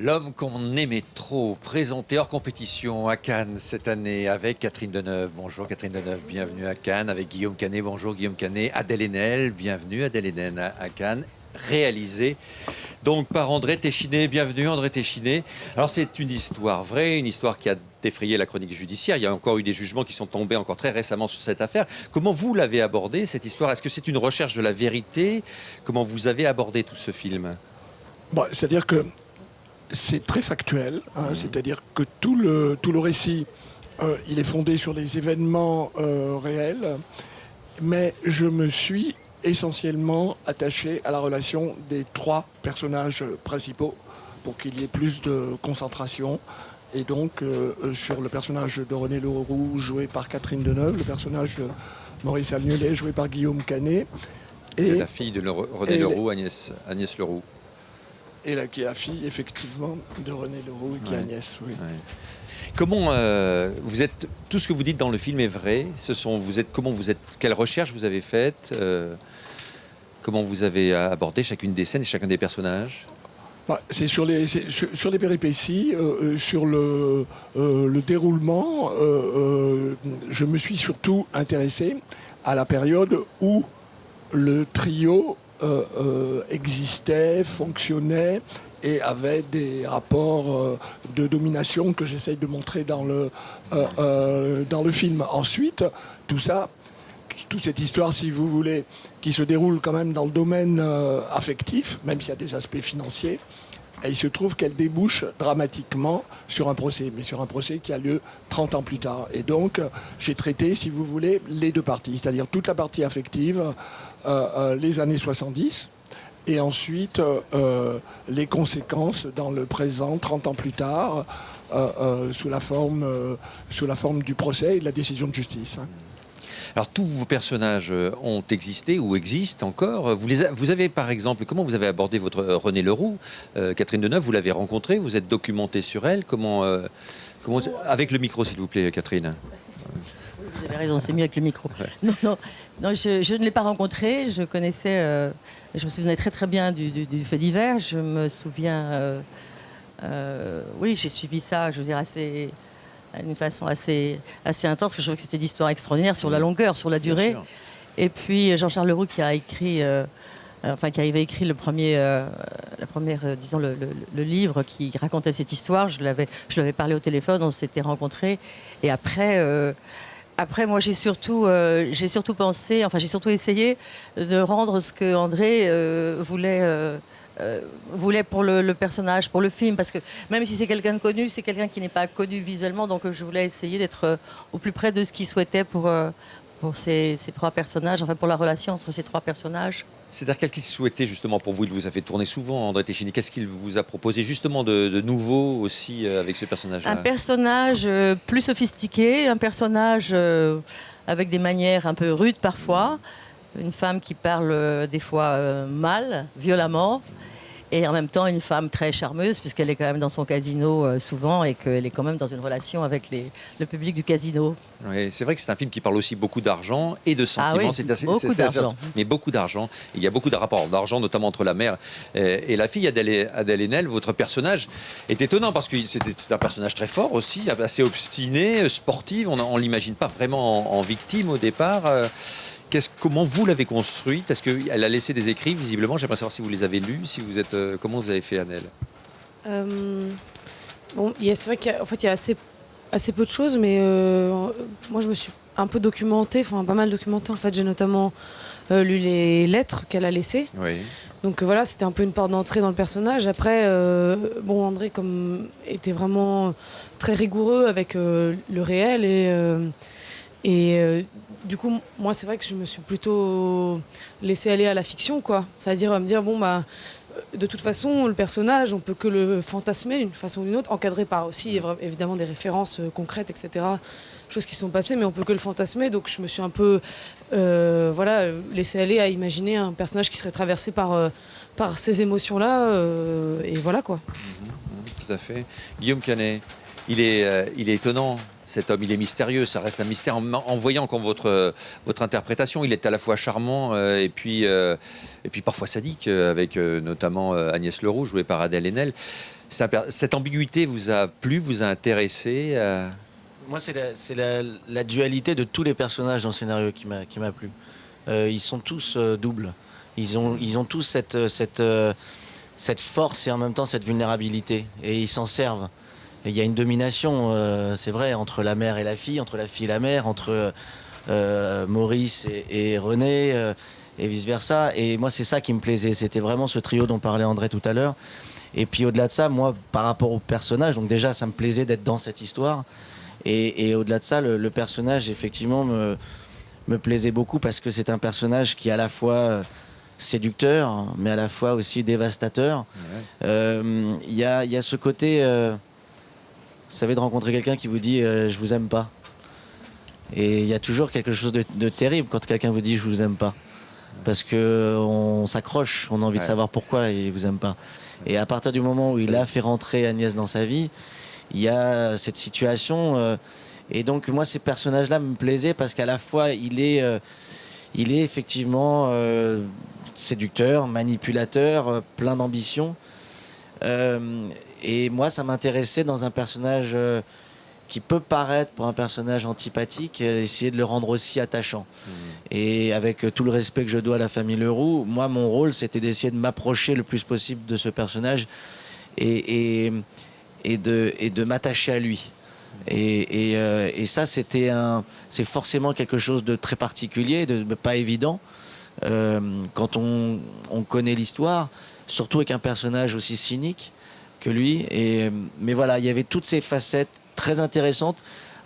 L'homme qu'on aimait trop, présenté hors compétition à Cannes cette année avec Catherine Deneuve. Bonjour Catherine Deneuve, bienvenue à Cannes. Avec Guillaume Canet, bonjour Guillaume Canet. Adèle Haenel, bienvenue Adèle Haenel à Cannes. Réalisé donc par André Téchiné. Bienvenue André Téchiné. Alors c'est une histoire vraie, une histoire qui a défrayé la chronique judiciaire. Il y a encore eu des jugements qui sont tombés encore très récemment sur cette affaire. Comment vous l'avez abordée cette histoire? Est-ce que c'est une recherche de la vérité? Comment vous avez abordé tout ce film? Bon, c'est-à-dire que c'est très factuel, c'est-à-dire que tout le récit, il est fondé sur des événements réels, mais je me suis essentiellement attaché à la relation des trois personnages principaux pour qu'il y ait plus de concentration. Et donc, sur le personnage de René Leroux, joué par Catherine Deneuve, le personnage de Maurice Agnellet, joué par Guillaume Canet. Et la fille de René Leroux, Agnès Leroux. Et là, qui est la fille, effectivement, de René Leroux et qui est Agnès, oui. Ouais. Comment vous êtes, tout ce que vous dites dans le film est vrai. Quelle recherche vous avez faite, comment vous avez abordé chacune des scènes et chacun des personnages? C'est sur les péripéties, sur le déroulement. Je me suis surtout intéressé à la période où le trio existait, fonctionnait et avait des rapports de domination que j'essaye de montrer dans le film. Ensuite, toute cette histoire, si vous voulez, qui se déroule quand même dans le domaine affectif, même s'il y a des aspects financiers, et il se trouve qu'elle débouche dramatiquement sur un procès, mais sur un procès qui a lieu 30 ans plus tard. Et donc, j'ai traité, si vous voulez, les deux parties, c'est-à-dire toute la partie affective, les années 70, et ensuite les conséquences dans le présent, 30 ans plus tard, sous la forme du procès et de la décision de justice. Alors tous vos personnages ont existé ou existent encore. Vous avez par exemple, comment vous avez abordé votre René Leroux? Catherine Deneuve, vous l'avez rencontrée, vous êtes documentée sur elle. Comment avec le micro s'il vous plaît Catherine. Vous avez raison, c'est mieux avec le micro. Ouais. Non, je ne l'ai pas rencontrée. Je connaissais, je me souvenais très bien du fait divers. Je me souviens, oui, j'ai suivi ça, je veux dire, d'une façon assez intense, parce que je trouvais que c'était une histoire extraordinaire sur la longueur, sur la durée. Et puis Jean-Charles Leroux qui a écrit, qui avait écrit le livre qui racontait cette histoire. Je lui avais parlé au téléphone, on s'était rencontrés. Et après, moi, j'ai surtout pensé, j'ai surtout essayé de rendre ce que André voulait pour le personnage, pour le film, parce que même si c'est quelqu'un de connu, c'est quelqu'un qui n'est pas connu visuellement, donc je voulais essayer d'être au plus près de ce qu'il souhaitait pour ces trois personnages, pour la relation entre ces trois personnages. C'est-à-dire qu'est-ce qu'il souhaitait justement pour vous? Il vous a fait tourner souvent, André Téchiné. Qu'est-ce qu'il vous a proposé justement de nouveau aussi avec ce personnage-là? Un personnage plus sophistiqué, un personnage avec des manières un peu rudes parfois, une femme qui parle des fois mal, violemment, et en même temps une femme très charmeuse puisqu'elle est quand même dans son casino souvent et qu'elle est quand même dans une relation avec le public du casino. Oui, c'est vrai que c'est un film qui parle aussi beaucoup d'argent et de sentiments. Ah oui, beaucoup d'argent. Mais beaucoup d'argent. Il y a beaucoup de rapports d'argent, notamment entre la mère et la fille. Adèle Haenel, votre personnage est étonnant parce que c'est un personnage très fort aussi, assez obstiné, sportif. On ne l'imagine pas vraiment en victime au départ. Comment vous l'avez construite? Est-ce qu'elle a laissé des écrits, visiblement? J'aimerais savoir si vous les avez lus, comment vous avez fait, Annelle? C'est vrai qu'il y a assez peu de choses, mais moi je me suis un peu documentée, pas mal documentée. En fait, j'ai notamment lu les lettres qu'elle a laissées. Oui. Donc voilà, c'était un peu une porte d'entrée dans le personnage. Après, André était vraiment très rigoureux avec le réel et du coup, moi, c'est vrai que je me suis plutôt laissée aller à la fiction, quoi. C'est-à-dire me dire, de toute façon, le personnage, on peut que le fantasmer d'une façon ou d'une autre, encadré par aussi, évidemment, des références concrètes, etc. Choses qui sont passées, mais on peut que le fantasmer. Donc, je me suis un peu, laissée aller à imaginer un personnage qui serait traversé par ces émotions-là. Et voilà, quoi. Tout à fait. Guillaume Canet, il est étonnant. Cet homme, il est mystérieux, ça reste un mystère. En voyant comme votre interprétation, il est à la fois charmant et puis parfois sadique, avec notamment Agnès Leroux, jouée par Adèle Haenel. Cette ambiguïté vous a plu, vous a intéressé Moi, c'est la dualité de tous les personnages dans le scénario qui m'a plu. Ils sont tous doubles. Ils ont tous cette force et en même temps cette vulnérabilité. Et ils s'en servent. Il y a une domination, c'est vrai, entre la mère et la fille, entre la fille et la mère, entre Maurice et René, et vice-versa. Et moi, c'est ça qui me plaisait. C'était vraiment ce trio dont parlait André tout à l'heure. Et puis au-delà de ça, moi, par rapport au personnage, donc déjà, ça me plaisait d'être dans cette histoire. Et au-delà de ça, le personnage, effectivement, me plaisait beaucoup parce que c'est un personnage qui est à la fois séducteur, mais à la fois aussi dévastateur. Il y a ce côté... vous savez, de rencontrer quelqu'un qui vous dit je vous aime pas. Et il y a toujours quelque chose de terrible quand quelqu'un vous dit je vous aime pas. Parce qu'on s'accroche, on a envie de savoir pourquoi il vous aime pas. Et à partir du moment où il a fait rentrer Agnès dans sa vie, il y a cette situation. Et donc moi, ces personnages-là me plaisaient parce qu'à la fois, il est effectivement séducteur, manipulateur, plein d'ambition. Et moi, ça m'intéressait dans un personnage qui peut paraître pour un personnage antipathique, essayer de le rendre aussi attachant. Et avec tout le respect que je dois à la famille Leroux, moi, mon rôle, c'était d'essayer de m'approcher le plus possible de ce personnage et de m'attacher à lui. Et ça, c'est forcément quelque chose de très particulier, de pas évident. Quand on connaît l'histoire, surtout avec un personnage aussi cynique que lui. Mais voilà, il y avait toutes ces facettes très intéressantes,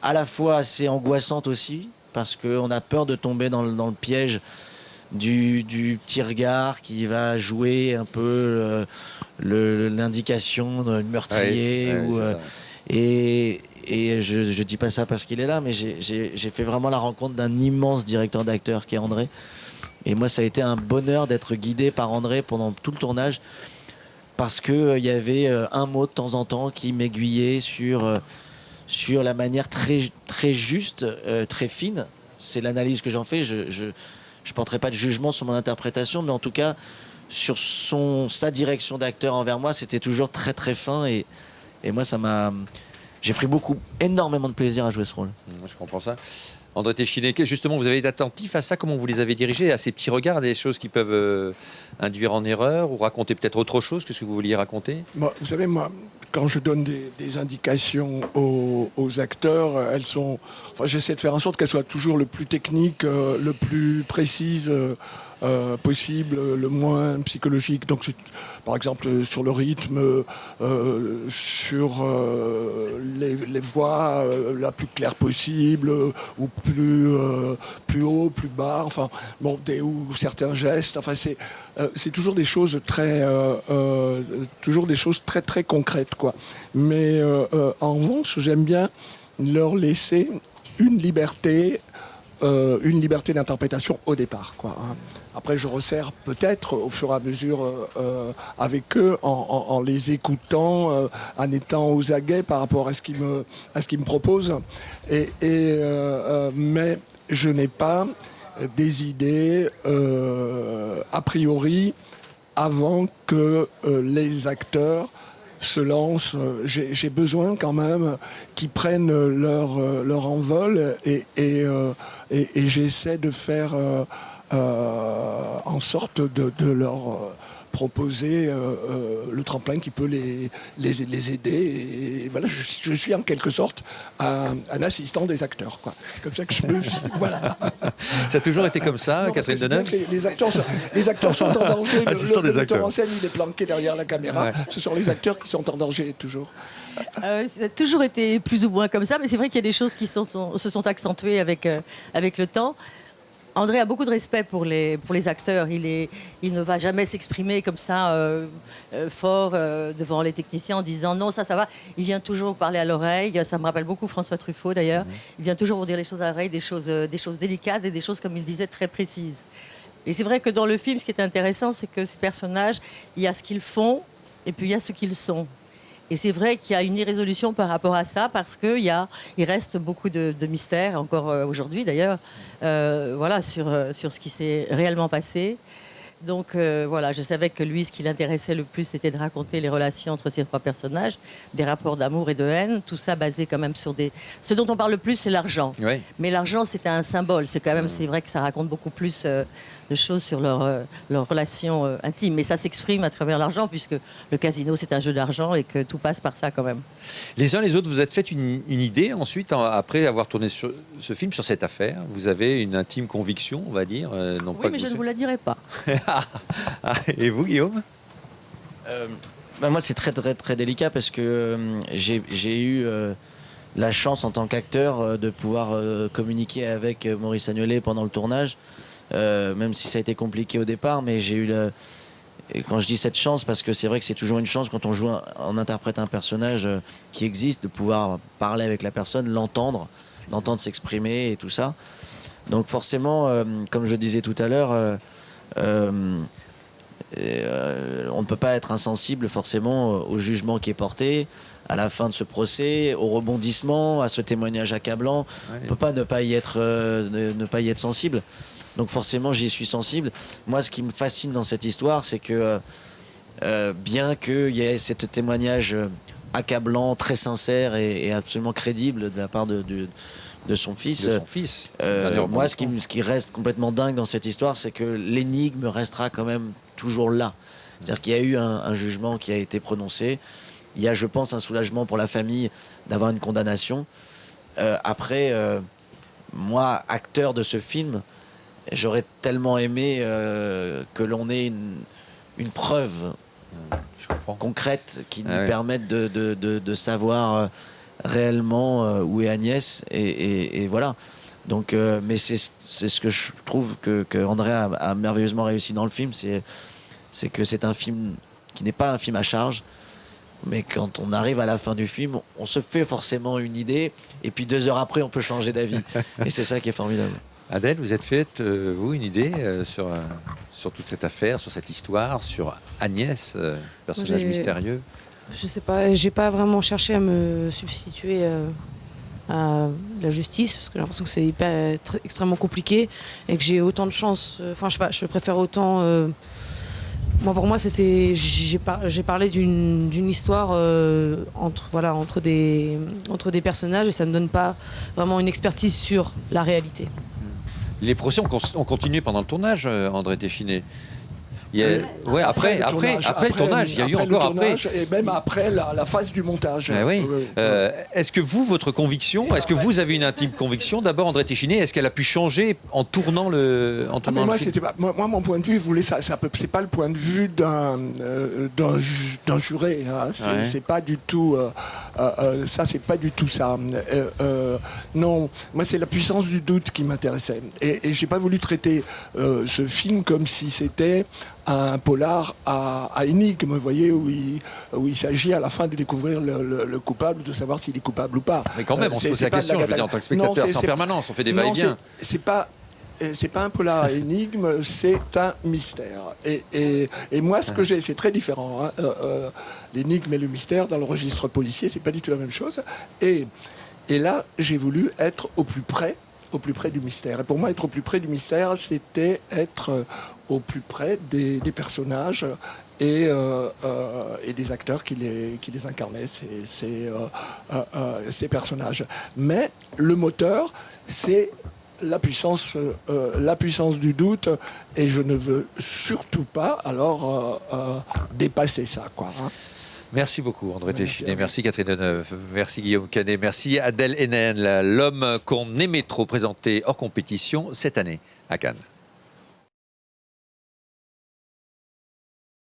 à la fois assez angoissantes aussi, parce qu'on a peur de tomber dans le piège du petit regard qui va jouer un peu l'indication d'un meurtrier. Et je dis pas ça parce qu'il est là, mais j'ai fait vraiment la rencontre d'un immense directeur d'acteur qui est André. Et moi, ça a été un bonheur d'être guidé par André pendant tout le tournage, parce que il y avait un mot de temps en temps qui m'aiguillait sur la manière très, très juste, très fine. C'est l'analyse que j'en fais. Je porterai pas de jugement sur mon interprétation, mais en tout cas, sur sa direction d'acteur envers moi, c'était toujours très, très fin. Et moi, j'ai pris énormément de plaisir à jouer ce rôle. Je comprends ça. André Téchiné, justement, vous avez été attentif à ça, comment vous les avez dirigés, à ces petits regards, des choses qui peuvent induire en erreur ou raconter peut-être autre chose que ce que vous vouliez raconter? Vous savez, moi, quand je donne des indications aux acteurs, j'essaie de faire en sorte qu'elles soient toujours le plus techniques, le plus précises possible, le moins psychologique. Donc, par exemple, sur le rythme, sur les voix la plus claire possible, ou plus haut, plus bas, enfin, bon, ou certains gestes. Enfin, c'est toujours des choses très très concrètes, quoi. Mais en revanche, j'aime bien leur laisser une liberté d'interprétation au départ, quoi, hein. Après, je resserre peut-être au fur et à mesure avec eux, en les écoutant, en étant aux aguets par rapport à ce qu'ils me proposent. Mais je n'ai pas des idées a priori avant que les acteurs se lancent. J'ai besoin quand même qu'ils prennent leur envol et j'essaie de faire en sorte de leur proposer le tremplin qui peut les aider. Et voilà, je suis en quelque sorte un assistant des acteurs, quoi. C'est comme ça que je me... Voilà. Ça a toujours été comme ça, Catherine Deneuve? Les acteurs sont en danger. Le metteur en scène, il est planqué derrière la caméra. Ouais. Ce sont les acteurs qui sont en danger, toujours. Ça a toujours été plus ou moins comme ça, mais c'est vrai qu'il y a des choses qui se sont accentuées avec le temps. André a beaucoup de respect pour les acteurs. Il ne va jamais s'exprimer comme ça fort devant les techniciens en disant non, ça va. Il vient toujours parler à l'oreille. Ça me rappelle beaucoup François Truffaut d'ailleurs. Il vient toujours vous dire les choses à l'oreille, des choses délicates et des choses, comme il disait, très précises. Et c'est vrai que dans le film, ce qui est intéressant, c'est que ces personnages, il y a ce qu'ils font et puis il y a ce qu'ils sont. Et c'est vrai qu'il y a une irrésolution par rapport à ça, parce qu'il reste beaucoup de mystères, encore aujourd'hui d'ailleurs, voilà, sur ce qui s'est réellement passé. Donc voilà, je savais que lui, ce qui l'intéressait le plus, c'était de raconter les relations entre ces trois personnages, des rapports d'amour et de haine, tout ça basé quand même sur des... Ce dont on parle le plus, c'est l'argent. Oui. Mais l'argent, c'est un symbole. C'est quand même, c'est vrai que ça raconte beaucoup plus de choses sur leur relation intime. Mais ça s'exprime à travers l'argent, puisque le casino, c'est un jeu d'argent et que tout passe par ça quand même. Les uns les autres, vous êtes fait une idée ensuite, après avoir tourné ce film, sur cette affaire. Vous avez une intime conviction, on va dire. Non Oui, pas mais que je ne vous la dirai pas. Et vous, Guillaume? Moi, c'est très, très, très délicat parce que j'ai eu la chance en tant qu'acteur de pouvoir communiquer avec Maurice Agnelet pendant le tournage, même si ça a été compliqué au départ, mais j'ai eu et quand je dis cette chance, parce que c'est vrai que c'est toujours une chance quand on joue, on interprète un personnage qui existe, de pouvoir parler avec la personne, l'entendre s'exprimer et tout ça. Donc forcément, comme je disais tout à l'heure, on ne peut pas être insensible forcément au jugement qui est porté, à la fin de ce procès, au rebondissement, à ce témoignage accablant. Ouais. On ne peut pas ne pas y être sensible. Donc forcément, j'y suis sensible. Moi, ce qui me fascine dans cette histoire, c'est que bien qu'il y ait ce témoignage accablant, très sincère et absolument crédible de la part de son fils. Moi, ce qui reste complètement dingue dans cette histoire, c'est que l'énigme restera quand même toujours là. C'est-à-dire qu'il y a eu un jugement qui a été prononcé. Il y a, je pense, un soulagement pour la famille d'avoir une condamnation. Après, moi, acteur de ce film, j'aurais tellement aimé que l'on ait une preuve concrète qui nous permette de savoir réellement où est Agnès et voilà. Donc mais c'est ce que je trouve que André a merveilleusement réussi dans le film, c'est que c'est un film qui n'est pas un film à charge, mais quand on arrive à la fin du film, on se fait forcément une idée et puis 2 heures après on peut changer d'avis et c'est ça qui est formidable. Adèle, vous êtes fait, vous, une idée sur toute cette affaire, sur cette histoire, sur Agnès, personnage mystérieux? Je sais pas, j'ai pas vraiment cherché à me substituer à la justice, parce que j'ai l'impression que c'est extrêmement compliqué et que j'ai autant de chance. Enfin, je sais pas, je préfère autant. Moi, pour moi, c'était. J'ai parlé d'une histoire entre des personnages et ça ne donne pas vraiment une expertise sur la réalité. Les procès ont continué pendant le tournage, André Téchiné. Après le tournage, il y a eu encore après. Et même après la phase du montage. Oui. Est-ce que votre conviction, est-ce que vous avez une intime conviction, d'abord, André Téchiné, est-ce qu'elle a pu changer en tournant le film? Moi, mon point de vue, c'est pas le point de vue d'un juré. Hein. C'est pas du tout ça. C'est pas du tout ça. Non, moi, c'est la puissance du doute qui m'intéressait. Et j'ai pas voulu traiter ce film comme si c'était un polar à énigme, vous voyez, où il s'agit à la fin de découvrir le coupable, de savoir s'il est coupable ou pas. Mais quand même, on se pose la question, je veux dire, en tant que spectateur, c'est en permanence, on fait des va-et-vient. C'est pas un polar à énigme, c'est un mystère. Et moi, ce que j'ai, c'est très différent. Hein. L'énigme et le mystère, dans le registre policier, c'est pas du tout la même chose. Et là, j'ai voulu être au plus près du mystère. Et pour moi, être au plus près du mystère, c'était être au plus près des personnages et des acteurs qui les incarnaient, ces personnages. Mais le moteur, c'est la puissance du doute, et je ne veux surtout pas alors dépasser ça, quoi. Hein. Merci beaucoup, André Téchiné. Merci, Catherine Deneuve. Merci, Guillaume Canet. Merci, Adèle Haenel, l'homme qu'on aimait trop, présenté hors compétition cette année à Cannes.